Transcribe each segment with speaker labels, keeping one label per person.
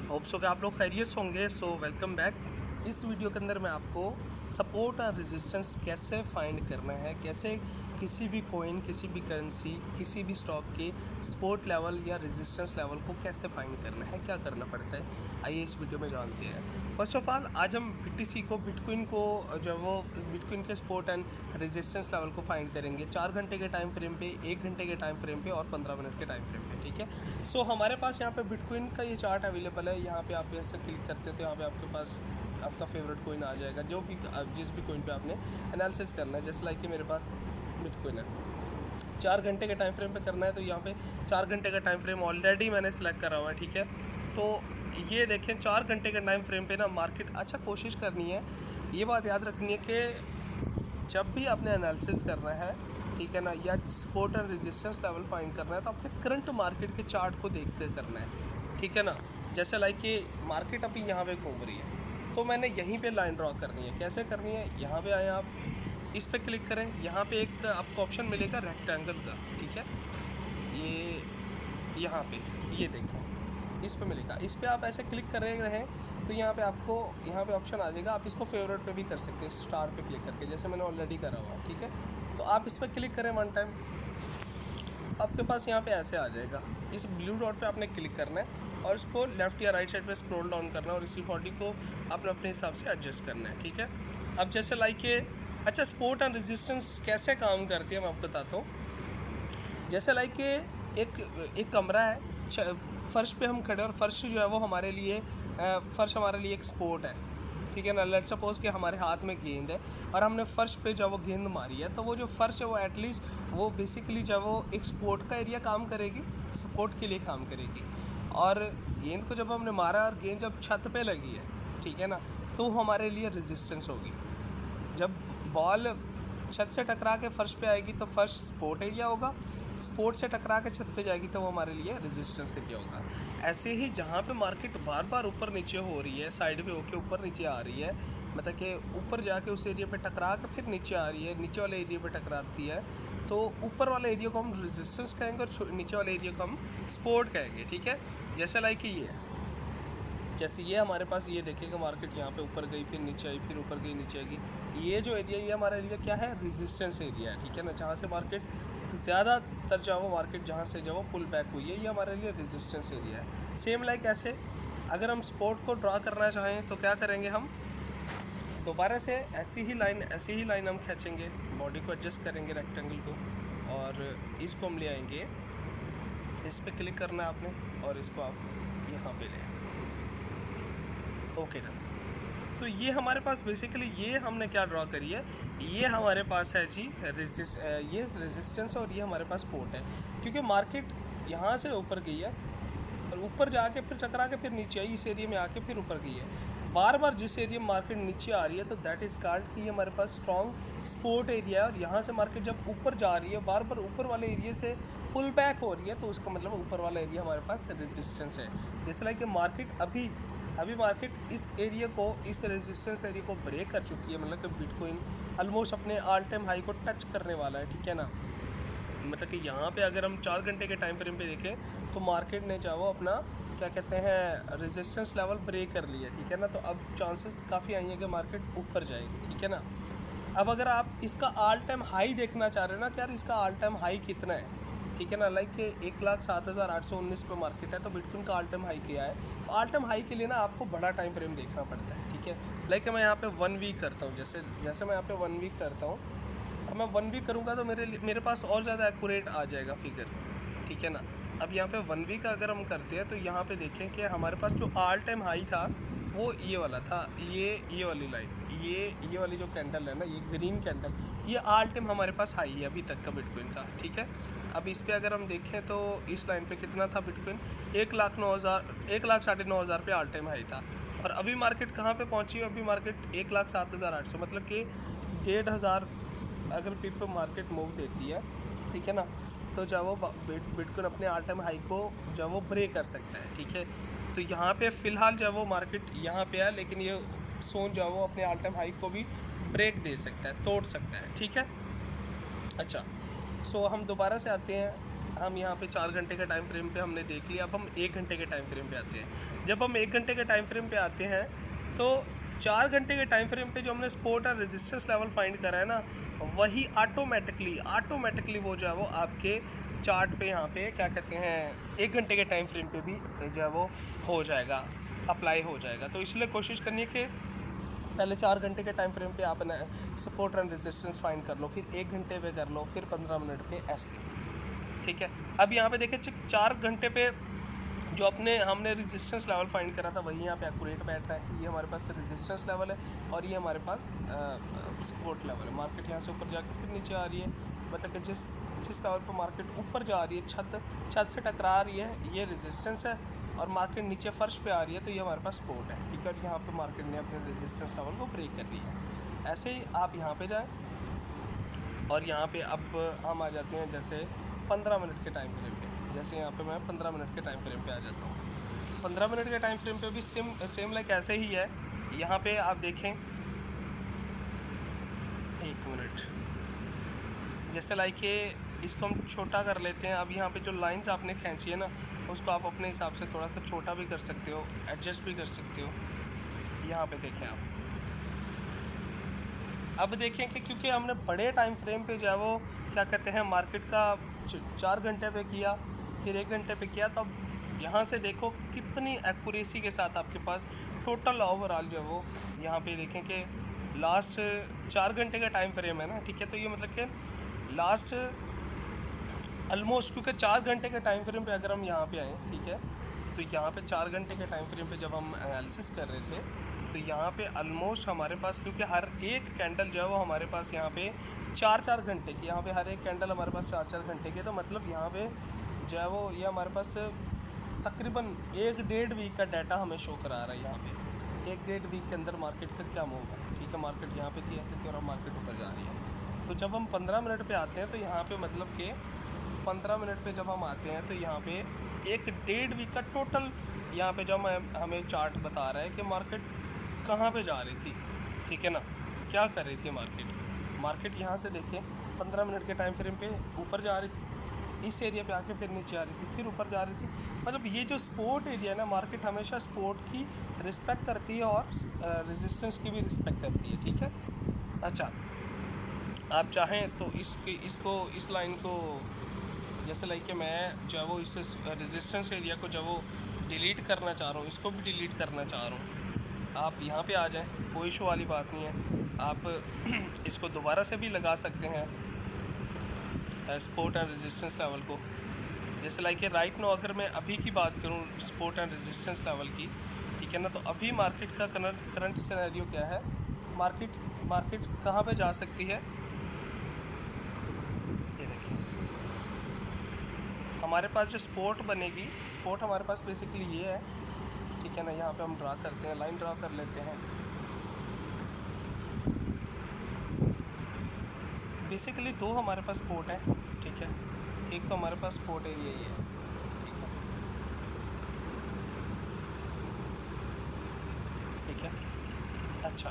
Speaker 1: Hope so कि आप लोग खैरियत से होंगे। So welcome back. इस वीडियो के अंदर मैं आपको सपोर्ट और रेजिस्टेंस कैसे फाइंड करना है, कैसे किसी भी कॉइन, किसी भी करेंसी, किसी भी स्टॉक के सपोर्ट लेवल या रेजिस्टेंस लेवल को कैसे फाइंड करना है, क्या करना पड़ता है, आइए इस वीडियो में जानते हैं। फर्स्ट ऑफ ऑल आज हम BTC को, बिटकॉइन को, जो है वो बिटकॉइन के सपोर्ट एंड रेजिस्टेंस लेवल को फाइंड करेंगे 4 घंटे के टाइम फ्रेम पे, 1 घंटे के टाइम फ्रेम पे और 15 मिनट के टाइम फ्रेम पे। ठीक है। सो हमारे पास यहाँ पे बिटकॉइन का ये चार्ट अवेलेबल है। यहाँ पे आप ऐसे क्लिक करते हैं तो यहाँ पे आपके पास आपका फेवरेट कॉइन आ जाएगा, जो भी जिस भी कॉइन पे आपने एनालिसिस करना है। जैसे लाइक कि मेरे पास बिटकॉइन है, 4 घंटे के टाइम फ्रेम पे करना है, तो यहाँ पे 4 घंटे का टाइम फ्रेम ऑलरेडी मैंने सेलेक्ट करा हुआ है। ठीक है। तो ये देखें 4 घंटे के टाइम फ्रेम पे ना मार्केट, अच्छा कोशिश करनी है, ये बात याद रखनी है कि जब भी आपने एनालिसिस करना है, ठीक है ना, या support and resistance level find करना है, तो अपने करंट मार्केट के चार्ट को देख कर करना है। ठीक है ना। जैसे लाइक कि मार्केट अभी यहाँ पे घूम रही है, तो मैंने यहीं पे लाइन ड्रॉ करनी है। कैसे करनी है, यहाँ पे आए आप, इस पर क्लिक करें, यहाँ पे एक आपको ऑप्शन मिलेगा रेक्टेंगल का। ठीक है। ये यहाँ पे ये देखें, इस पे मिलेगा, इस पे आप ऐसे क्लिक कर रहे हैं तो यहाँ पे आपको यहाँ पे ऑप्शन आ जाएगा। आप इसको फेवरेट पे भी कर सकते हैं, स्टार पे क्लिक करके, जैसे मैंने ऑलरेडी करा हुआ। ठीक है। तो आप इस पर क्लिक करें वन टाइम, आपके पास यहाँ पे ऐसे आ जाएगा। इस ब्लू डॉट पे आपने क्लिक करना है और इसको लेफ़्ट या राइट साइड पे स्क्रॉल डाउन करना है और इसी बॉडी को आपने अपने हिसाब से एडजस्ट करना है। ठीक है। अब जैसे लाइक ये, अच्छा सपोर्ट एंड रेजिस्टेंस कैसे काम करती है मैं आपको बताता हूँ। जैसे लाइक कि एक कमरा है, फर्श पे हम खड़े और फर्श जो है वो हमारे लिए, फर्श हमारे लिए एक सपोर्ट है। ठीक है ना। लेट्स सपोज कि हमारे हाथ में गेंद है और हमने फर्श पे जब वो गेंद मारी है, तो वो जो फर्श है वो एटलीस्ट वो बेसिकली जब वो एक सपोर्ट का एरिया काम करेगी, सपोर्ट के लिए काम करेगी। और गेंद को जब हमने मारा और गेंद जब छत पे लगी है, ठीक है ना, तो हमारे लिए रेजिस्टेंस होगी। जब बॉल छत से टकरा के फर्श पे आएगी तो फर्श सपोर्ट एरिया होगा, सपोर्ट से टकरा के छत पे जाएगी तो वो हमारे लिए रेजिस्टेंस एरिया होगा। ऐसे ही जहाँ पे मार्केट बार बार ऊपर नीचे हो रही है, साइड पे होके ऊपर नीचे आ रही है, मतलब कि ऊपर जाके उस एरिया पे टकरा के फिर नीचे आ रही है, नीचे वाले एरिया पे टकराती है, तो ऊपर वाले एरिया को हम रेजिस्टेंस कहेंगे और नीचे वाले एरिया को हम सपोर्ट कहेंगे। ठीक है। जैसे लाइक ये, जैसे ये हमारे पास, ये देखिएगा मार्केट यहाँ पे ऊपर गई, फिर नीचे आई, फिर ऊपर गई, नीचे आएगी। ये जो एरिया, ये हमारा एरिया क्या है, रेजिस्टेंस एरिया है। ठीक है ना। जहाँ से मार्केट ज़्यादातर जो वो मार्केट जहाँ से जो वो पुल बैक हुई है, ये हमारे लिए रेजिस्टेंस एरिया है। सेम लाइक ऐसे अगर हम सपोर्ट को ड्रा करना चाहें तो क्या करेंगे, हम दोबारा से ऐसी ही लाइन हम खींचेंगे, बॉडी को एडजस्ट करेंगे, रेक्टेंगल को, और इसको हम ले आएंगे, इस पर क्लिक करना है आपने और इसको आप यहाँ पे ले आए। Okay done. तो ये हमारे पास बेसिकली ये हमने क्या ड्रॉ करी है, ये हमारे पास है जी ये रेजिस्टेंस और ये हमारे पास सपोर्ट है। क्योंकि मार्केट यहाँ से ऊपर गई है और ऊपर जाके फिर टकरा के फिर नीचे आई, इस एरिया में आके फिर ऊपर गई है। बार बार जिस एरिया में मार्केट नीचे आ रही है तो दैट इज़ कॉल्ड कि ये हमारे पास स्ट्रॉन्ग सपोर्ट एरिया है। और यहाँ से मार्केट जब ऊपर जा रही है, बार बार ऊपर वाले एरिया से पुल बैक हो रही है, तो उसका मतलब ऊपर वाला एरिया हमारे पास रेजिस्टेंस है। जैसे लाइक मार्केट अभी मार्केट इस एरिया को, इस रेजिस्टेंस एरिया को ब्रेक कर चुकी है, मतलब कि बिटकॉइन ऑलमोस्ट अपने ऑल टाइम हाई को टच करने वाला है। ठीक है ना। मतलब कि यहाँ पे अगर हम 4 घंटे के टाइम फ्रेम पे देखें तो मार्केट ने चाहो अपना क्या कहते हैं रेजिस्टेंस लेवल ब्रेक कर लिया। ठीक है ना। तो अब चांसेस काफ़ी आई हैं कि मार्केट ऊपर जाएगी। ठीक है ना। अब अगर आप इसका ऑल टाइम हाई देखना चाह रहे हो ना कि यार इसका ऑल टाइम हाई कितना है, ठीक है ना, लाइक 1,07,819 पे मार्केट है, तो बिटकॉइन का ऑल टाइम हाई क्या है। ऑल टाइम हाई के लिए ना आपको बड़ा टाइम फ्रेम देखना पड़ता है। ठीक है। लाइक मैं यहाँ पे 1 वीक करता हूँ, जैसे मैं यहाँ पे 1 वीक करता हूँ। अब मैं 1 वीक करूँगा तो मेरे पास और ज़्यादा एक्यूरेट आ जाएगा फिगर। ठीक है ना। अब यहाँ पे 1 वीक अगर हम करते हैं तो यहाँ पे देखें कि हमारे पास जो ऑल टाइम हाई था वो ये वाला था, ये वाली लाइन, ये वाली जो कैंडल है ना, ये ग्रीन कैंडल, ये ऑल टाइम हमारे पास हाई है अभी तक का बिटकॉइन का। ठीक है। अब इस पे अगर हम देखें तो इस लाइन पे कितना था बिटकॉइन, 1,09,000 पे ऑल टाइम हाई था। और अभी मार्केट कहाँ पे पहुँची है, अभी मार्केट 1,07,800, मतलब कि 1,500 अगर पीप मार्केट मूव देती है, ठीक है ना, तो जब वो बिटकॉइन अपने ऑल टाइम हाई को जब वो ब्रेक कर सकता है। ठीक है। तो यहाँ पे फ़िलहाल जब वो मार्केट यहाँ पे है, लेकिन ये सोन जो है वो अपने ऑल टाइम हाई को भी ब्रेक दे सकता है, तोड़ सकता है। ठीक है। अच्छा, सो हम दोबारा से आते हैं हम यहाँ पे 4 घंटे के टाइम फ्रेम पे हमने देख लिया। अब हम 1 घंटे के टाइम फ्रेम पे आते हैं। जब हम 1 घंटे के टाइम फ्रेम पे आते हैं तो 4 घंटे के टाइम फ्रेम पे जो हमने सपोर्ट और रेजिस्टेंस लेवल फाइंड करा है ना, वही ऑटोमेटिकली वो जो है वो आपके चार्ट पे यहाँ पे क्या कहते हैं 1 घंटे के टाइम फ्रेम पे भी जो है वो हो जाएगा, अप्लाई हो जाएगा। तो इसलिए कोशिश करनी है कि पहले 4 घंटे के टाइम फ्रेम पे आप सपोर्ट एंड रेजिस्टेंस फाइंड कर लो, फिर 1 घंटे पे कर लो, फिर 15 मिनट पे, ऐसे। ठीक है, अब यहाँ पे देखिए 4 घंटे पे जो हमने रेजिस्टेंस लेवल फाइंड करा था वही यहाँ पे एक्यूरेट बैठ रहा है। ये हमारे पास रेजिस्टेंस लेवल है और ये हमारे पास सपोर्ट लेवल है। मार्केट यहाँ से ऊपर जाकर फिर नीचे आ रही है, मतलब कि जिस लेवल पर मार्केट ऊपर जा रही है, छत से टकरा रही है, ये रेजिस्टेंस है, और मार्केट नीचे फर्श पे आ रही है तो ये हमारे पास सपोर्ट है। ठीक है, और यहाँ पे मार्केट ने अपने रेजिस्टेंस लेवल को ब्रेक कर लिया है। ऐसे ही आप यहाँ पे जाएं और यहाँ पे अब हम आ जाते हैं जैसे 15 मिनट के टाइम फ्रेम पे। जैसे यहाँ पे मैं 15 मिनट के टाइम फ्रेम पे आ जाता हूँ। 15 मिनट के टाइम फ्रेम पे भी सेम लाइक ऐसे ही है। यहाँ पे आप देखें, 1 मिनट, जैसे लाइक ये इसको हम छोटा कर लेते हैं। अब यहाँ पे जो लाइंस आपने खींची है ना, उसको आप अपने हिसाब से थोड़ा सा छोटा भी कर सकते हो, एडजस्ट भी कर सकते हो। यहाँ पे देखें आप, अब देखें कि क्योंकि हमने बड़े टाइम फ्रेम पे जो है वो क्या कहते हैं मार्केट का 4 घंटे पे किया, फिर 1 घंटे पे किया, तो अब यहाँ से देखो कि कितनी एक्यूरेसी के साथ आपके पास टोटल ओवरऑल जो है वो यहाँ पे देखें कि लास्ट 4 घंटे का टाइम फ्रेम है ना। ठीक है, तो ये मतलब कि लास्ट ऑलमोस्ट, क्योंकि 4 घंटे के टाइम फ्रेम पे अगर हम यहाँ पे आए, ठीक है, तो यहाँ पे 4 घंटे के टाइम फ्रेम पे जब हम एनालिसिस कर रहे थे तो यहाँ पे ऑलमोस्ट हमारे पास, क्योंकि हर एक कैंडल जो है वो हमारे पास यहाँ पे 4-4 घंटे की, यहाँ पे हर एक कैंडल हमारे पास 4-4 घंटे की, तो मतलब यहाँ पे जो है वो ये हमारे पास तकरीबन 1-1.5 वीक का डाटा हमें शो करा रहा है। यहाँ पे 1-1.5 वीक के अंदर मार्केट का क्या मूव है। ठीक है, मार्केट यहाँ पे थी, ऐसे थी, और अब मार्केट ऊपर जा रही है। तो जब हम 15 मिनट पे आते हैं तो यहाँ पे मतलब कि 15 मिनट पे जब हम आते हैं तो यहाँ पे 1-1.5 वीक का टोटल यहाँ पे जब हमें चार्ट बता रहा है कि मार्केट कहाँ पे जा रही थी। ठीक है ना, क्या कर रही थी मार्केट यहाँ से देखें 15 मिनट के टाइम फ्रेम पे ऊपर जा रही थी, इस एरिया पे आके फिर नीचे आ रही थी, फिर ऊपर जा रही थी। मतलब ये जो सपोर्ट एरिया है ना, मार्केट हमेशा सपोर्ट की रिस्पेक्ट करती है और रेजिस्टेंस की भी रिस्पेक्ट करती है। ठीक है, अच्छा, आप चाहें तो इस लाइन को जैसे लाइक कि मैं जो है वो इस रेजिस्टेंस एरिया को जो वो डिलीट करना चाह रहा हूँ, इसको भी डिलीट करना चाह रहा हूँ, आप यहाँ पे आ जाएं, कोई इशू वाली बात नहीं है। आप इसको दोबारा से भी लगा सकते हैं सपोर्ट एंड रेजिस्टेंस लेवल को। जैसे लाइक राइट नो अगर मैं अभी की बात करूँ सपोर्ट एंड रेजिस्टेंस लेवल की, ठीक है ना, तो अभी मार्केट का करंट सिनेरियो क्या है, मार्केट कहाँ पे जा सकती है। ये देखिए हमारे पास जो सपोर्ट बनेगी, सपोर्ट हमारे पास बेसिकली ये है। ठीक है ना, यहाँ पे हम ड्रा करते हैं, लाइन ड्रा कर लेते हैं। बेसिकली 2 हमारे पास सपोर्ट है। ठीक है, एक तो हमारे पास सपोर्ट एरिया ही है। ठीक है, अच्छा,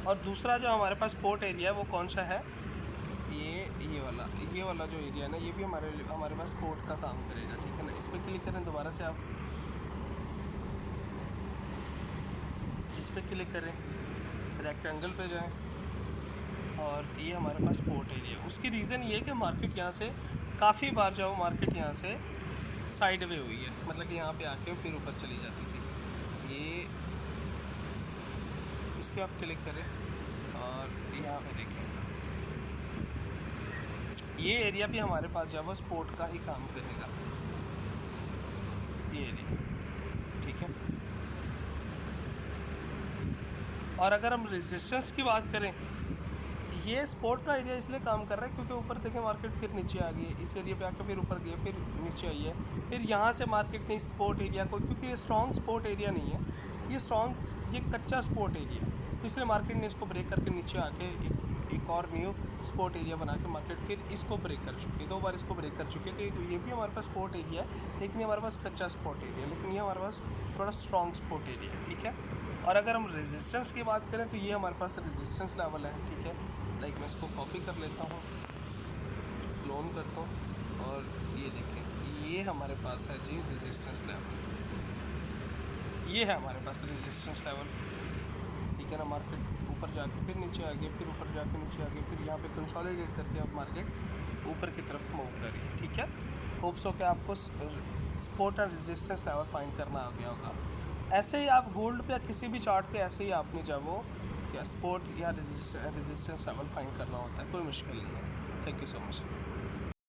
Speaker 1: और दूसरा जो हमारे पास सपोर्ट एरिया है वो कौन सा है, ये वाला जो एरिया है ना, ये भी हमारे पास सपोर्ट का काम करेगा। ठीक है ना, इस पर क्लिक करें, दोबारा से आप इस पर क्लिक करें, रेक्टेंगल पे जाएं, और ये हमारे पास सपोर्ट एरिया। उसकी रीज़न ये है कि मार्केट यहाँ से काफ़ी बार जो मार्केट यहाँ से साइड वे हुई है, मतलब कि यहाँ पे आके फिर ऊपर चली जाती थी। ये इस पर आप क्लिक करें और यहाँ पे देखें, ये एरिया भी हमारे पास जो है वो सपोर्ट का ही काम करेगा, ये एरिया। ठीक है, और अगर हम रेजिस्टेंस की बात करें, ये सपोर्ट का एरिया इसलिए काम कर रहा है क्योंकि ऊपर देखें मार्केट फिर नीचे आ गई है, इस एरिया पे आकर फिर ऊपर गई, फिर नीचे आई है, फिर यहाँ से मार्केट ने इस सपोर्ट एरिया को, क्योंकि ये स्ट्रॉन्ग सपोर्ट एरिया नहीं है, ये कच्चा सपोर्ट एरिया, इसलिए मार्केट ने इसको ब्रेक करके नीचे आके एक और न्यू सपोर्ट एरिया बना के मार्केट फिर इसको ब्रेक कर चुकी है, 2 बार इसको ब्रेक कर चुकी है। तो ये भी हमारे पास सपोर्ट एरिया है, लेकिन ये हमारे पास कच्चा सपोर्ट एरिया है, लेकिन ये हमारे पास थोड़ा स्ट्रॉन्ग सपोर्ट एरिया है। ठीक है, और अगर हम रेजिस्टेंस की बात करें तो ये हमारे पास रेजिस्टेंस लेवल है। ठीक है, लाइक मैं इसको कॉपी कर लेता हूँ, क्लोज डाउन करता हूँ और ये देखें, ये हमारे पास है जी रेजिस्टेंस लेवल, ये है हमारे पास रेजिस्टेंस लेवल, ठीक है ना। मार्केट ऊपर जाके फिर नीचे आ गया, फिर ऊपर जाके नीचे आ गया, फिर यहाँ पे कंसोलिडेट करके अब मार्केट ऊपर की तरफ मूव कर रही है, ठीक है। होप्स हो कि आपको support and resistance level find करना आ गया होगा। ऐसे ही आप गोल्ड पे या किसी भी चार्ट पे ऐसे ही आपने जब वो क्या सपोर्ट या रेजिस्टेंस लेवल फाइंड करना होता है, कोई मुश्किल नहीं है। Thank you so much.